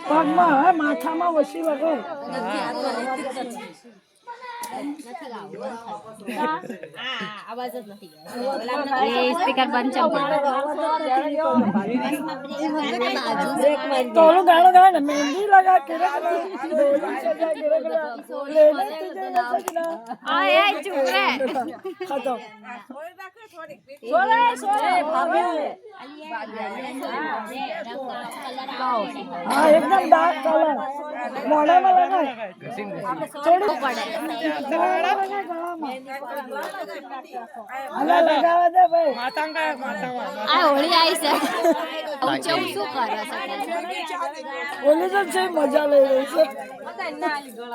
પગમાં માથામાં વસી વગર સ્પીકર બંધ તોલું ગાણો ગાય ને મહેંદી લગા કે हाँ एकदम डार्क कलर मोड़ा में लगा थोड़ी अला लगावा दे भाई આ હોળી આવી છે ઊંચું શું કરે છે ઓલી તો છે મજા લઈ રહી છે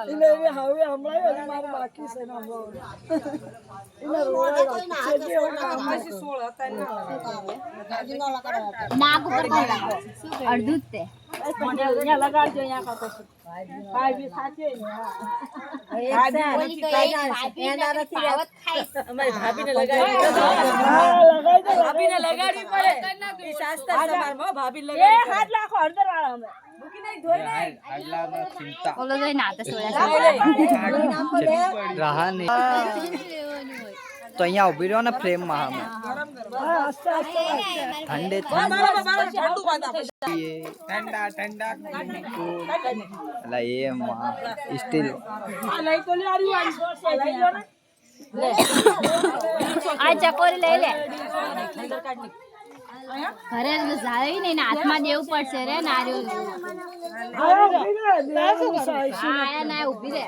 એટલે હવે હમણાં મારું બાકી છે ના બહુ એને રોવા છે કે એવું કામ છે 16 હતા નાક ઉપર અડધું જ તે અહીંયા લગાડજો અહીંયા કાકો ભાઈ બી સાચે અમારી ભાભીને લગાડી ભાભીને લગાડવી પડે એ શાસ્ત્ર સમારમાં ભાભી લગાડી એ હાથ લાખો હળદર વાળા અમે મૂકી નહીં ધોઈ નહીં આગલાનો ચિંતા ઓલો જોઈ નાતે સોયા રાહાની તો અહીંયા ઉભી રહ્યો ને ફ્રેમ માં અમે ઠંડે ઠંડા ઠંડા અલા એ માં સ્ટીલ આ ચકોરી લઈ લે ઘરે જાય ને હાથમાં દેવું પડશે રે નાર્યું આયા ના ઉભી રે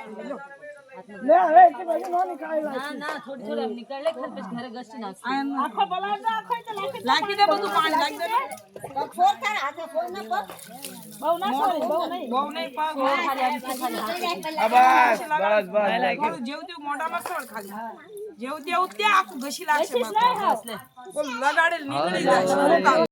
લે હવે કે ભાઈ નો નીકાળી ના ના થોડી થોડી એમ નીકળ લે ખર પછી ઘરે ગસ્તી નાખ આખો બલાડ દે આખો તો લાખી દે બધું પાણી લાખ દે ફોર કર હાથે ફોર ના પર બહુ ના સોરી બહુ નહીં પગ ખાલી આમ ખાલી બસ જેવું તેવું મોઢામાં સોળ ખાલી જેવું તેવું ત્યાં આખું ઘસી લાગશે લગાડેલ નીકળી જાય